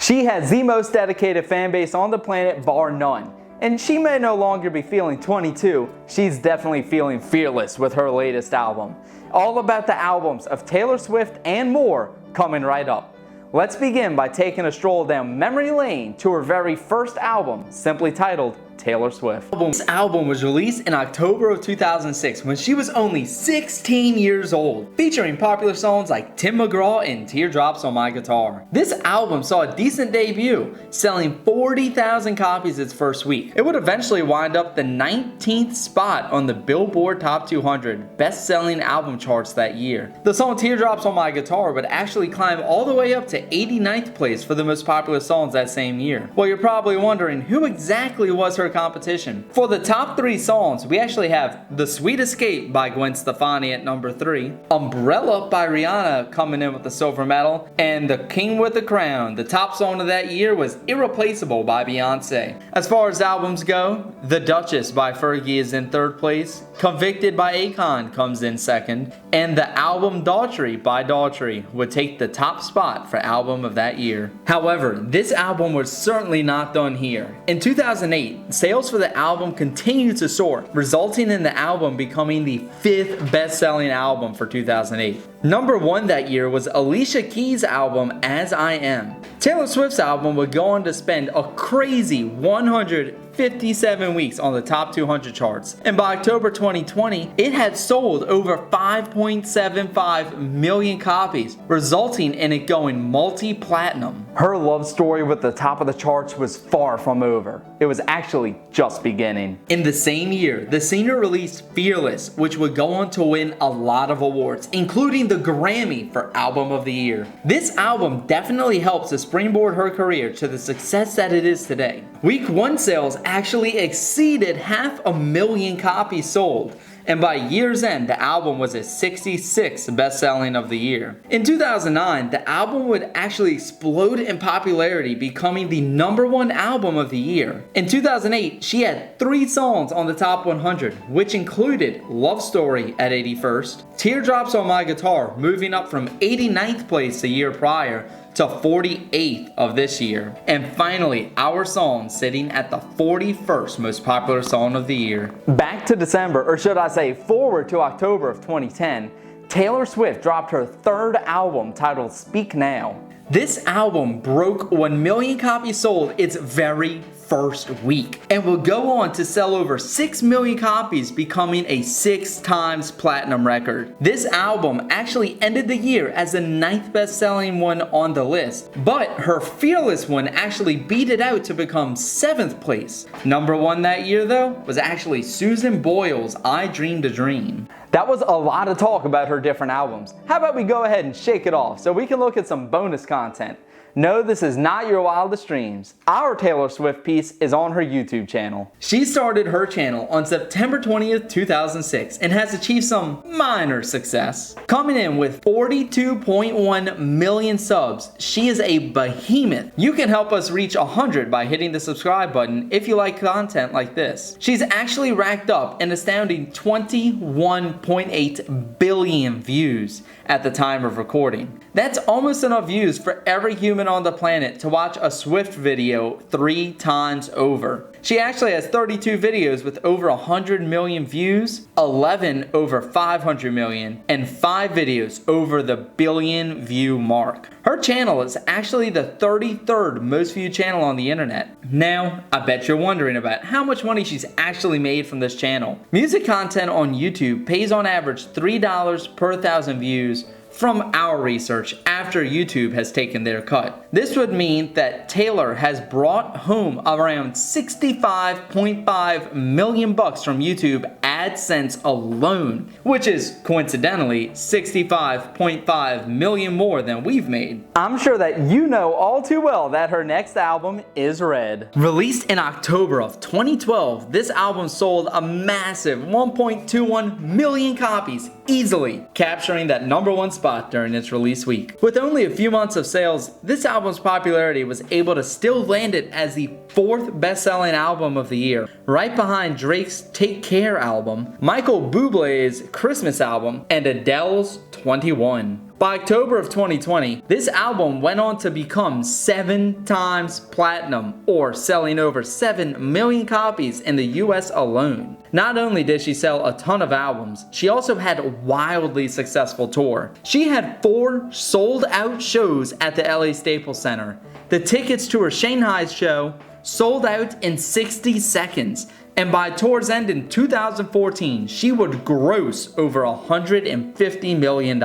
She has the most dedicated fan base on the planet, bar none. And she may no longer be feeling 22, she's definitely feeling fearless with her latest album. All about the albums of Taylor Swift and more coming right up. Let's begin by taking a stroll down memory lane to her very first album, simply titled Taylor Swift. This album was released in October of 2006 when she was only 16 years old, featuring popular songs like Tim McGraw and Teardrops on My Guitar. This album saw a decent debut, selling 40,000 copies its first week. It would eventually wind up the 19th spot on the Billboard Top 200 best-selling album charts that year. The song Teardrops on My Guitar would actually climb all the way up to 89th place for the most popular songs that same year. Well, you're probably wondering who exactly was her competition. For the top 3 songs, we actually have The Sweet Escape by Gwen Stefani at number 3, Umbrella by Rihanna coming in with the silver medal, and The King with the Crown. The top song of that year was Irreplaceable by Beyonce. As far as albums go, The Duchess by Fergie is in 3rd place, Convicted by Akon comes in 2nd, and the album Daughtry by Daughtry would take the top spot for album of that year. However, this album was certainly not done here. In 2008, sales for the album continued to soar, resulting in the album becoming the 5th best-selling album for 2008. Number 1 that year was Alicia Keys' album As I Am. Taylor Swift's album would go on to spend a crazy 157 weeks on the top 200 charts, and by October 2020, it had sold over 5.75 million copies, resulting in it going multi-platinum. Her love story with the top of the charts was far from over. It was actually just beginning. In the same year, the singer released Fearless, which would go on to win a lot of awards, including the Grammy for Album of the Year. This album definitely helps to springboard her career to the success that it is today. Week 1 sales actually exceeded 500,000 copies sold, and by year's end, the album was its 66th best-selling of the year. In 2009, the album would actually explode in popularity, becoming the #1 album of the year. In 2008, she had 3 songs on the top 100, which included Love Story at 81st, Teardrops on My Guitar moving up from 89th place the year prior to 48th of this year, and finally Our Song sitting at the 41st most popular song of the year. Back to December, or should I say forward to October of 2010, Taylor Swift dropped her 3rd album titled Speak Now. This album broke 1 million copies sold its very first week and will go on to sell over 6 million copies, becoming a 6 times platinum record. This album actually ended the year as the 9th best-selling one on the list, but her Fearless one actually beat it out to become 7th place. Number 1 that year though was actually Susan Boyle's I Dreamed a Dream. That was a lot of talk about her different albums. How about we go ahead and shake it off so we can look at some bonus content. No, this is not your wildest dreams. Our Taylor Swift piece is on her YouTube channel. She started her channel on September 20th, 2006 and has achieved some minor success. Coming in with 42.1 million subs, she is a behemoth. You can help us reach 100 by hitting the subscribe button if you like content like this. She's actually racked up an astounding 21.8 billion views at the time of recording. That's almost enough views for every human on the planet to watch a Swift video 3 times over. She actually has 32 videos with over 100 million views, 11 over 500 million, and 5 videos over the billion view mark. Her channel is actually the 33rd most viewed channel on the internet. Now, I bet you're wondering about how much money she's actually made from this channel. Music content on YouTube pays on average $3 per 1,000 views from our research after YouTube has taken their cut. This would mean that Taylor has brought home around $65.5 million from YouTube AdSense alone, which is coincidentally 65.5 million more than we've made. I'm sure that you know all too well that her next album is Red. Released in October of 2012, this album sold a massive 1.21 million copies easily, capturing that #1 spot during its release week. With only a few months of sales, this album's popularity was able to still land it as the 4th best-selling album of the year, right behind Drake's Take Care album, Michael Bublé's Christmas album, and Adele's 21. By October of 2020, this album went on to become 7 times platinum, or selling over 7 million copies in the US alone. Not only did she sell a ton of albums, she also had a wildly successful tour. She had 4 sold-out shows at the LA Staples Center. The tickets to her Shanghai show sold out in 60 seconds. And by tour's end in 2014, she would gross over $150 million.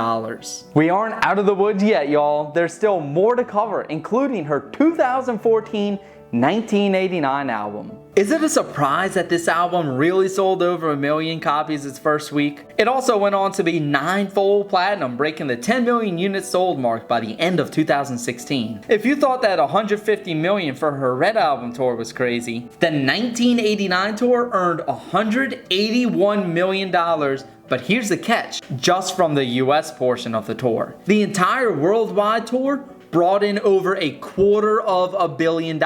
We aren't out of the woods yet, y'all. There's still more to cover, including her 2014 1989 album. Is it a surprise that this album really sold over 1 million copies its first week? It also went on to be 9-fold platinum, breaking the 10 million units sold mark by the end of 2016. If you thought that 150 million for her Red Album tour was crazy, the 1989 tour earned $181 million. But here's the catch, just from the US portion of the tour. The entire worldwide tour brought in over $250 million,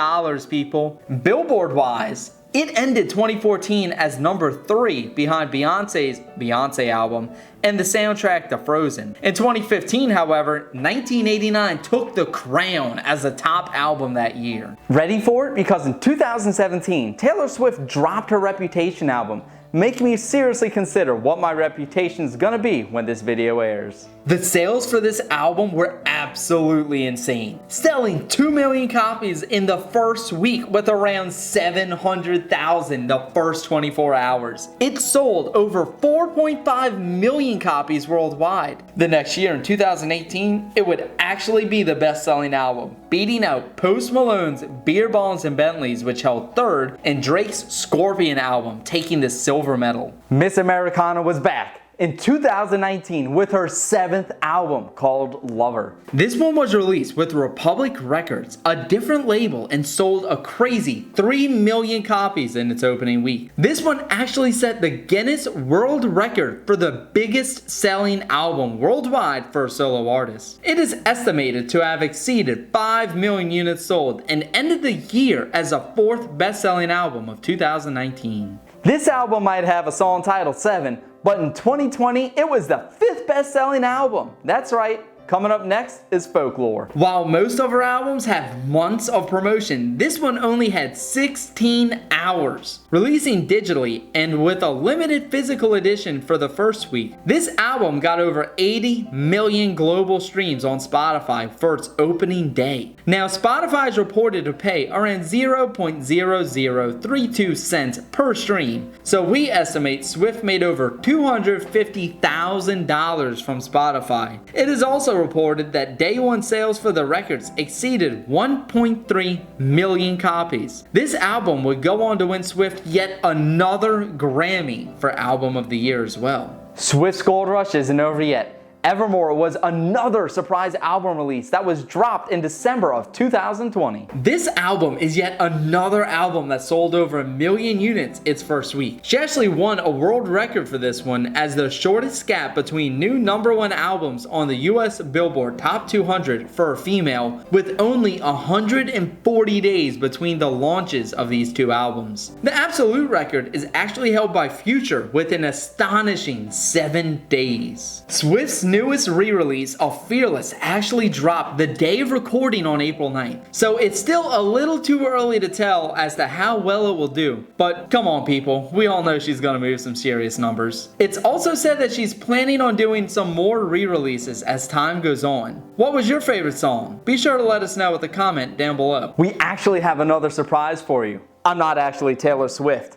people. Billboard-wise, it ended 2014 as number 3 behind Beyonce's Beyonce album and the soundtrack to Frozen. In 2015, however, 1989 took the crown as the top album that year. Ready for it? Because in 2017, Taylor Swift dropped her Reputation album, making me seriously consider what my reputation is gonna be when this video airs. The sales for this album were absolutely insane, selling 2 million copies in the first week with around 700,000 the first 24 hours. It sold over 4.5 million copies worldwide. The next year, in 2018, it would actually be the best-selling album, beating out Post Malone's Beer Bongs and Bentleys, which held 3rd, and Drake's Scorpion album, taking the silver medal. Miss Americana was back in 2019 with her 7th album called Lover. This one was released with Republic Records, a different label, and sold a crazy 3 million copies in its opening week. This one actually set the Guinness World Record for the biggest selling album worldwide for a solo artist. It is estimated to have exceeded 5 million units sold and ended the year as the 4th best-selling album of 2019. This album might have a song titled 7, but in 2020, it was the 5th best-selling album. That's right. Coming up next is Folklore. While most of her albums have months of promotion, this one only had 16 hours. Releasing digitally and with a limited physical edition for the first week, this album got over 80 million global streams on Spotify for its opening day. Now, Spotify is reported to pay around 0.0032 cents per stream, so we estimate Swift made over $250,000 from Spotify. It is also reported that day one sales for the records exceeded 1.3 million copies. This album would go on to win Swift yet another Grammy for Album of the Year as well. Swift's gold rush isn't over yet. Evermore was another surprise album release that was dropped in December of 2020. This album is yet another album that sold over 1 million units its first week. She actually won a world record for this one as the shortest gap between new #1 albums on the US Billboard Top 200 for a female, with only 140 days between the launches of these 2 albums. The absolute record is actually held by Future with an astonishing 7 days. Swift's newest re-release of Fearless actually dropped the day of recording on April 9th, so it's still a little too early to tell as to how well it will do, but come on people, we all know she's gonna move some serious numbers. It's also said that she's planning on doing some more re-releases as time goes on. What was your favorite song? Be sure to let us know with a comment down below. We actually have another surprise for you. I'm not actually Taylor Swift.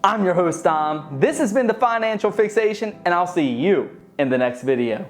I'm your host Tom. This has been The Financial Fixation, and I'll see you in the next video.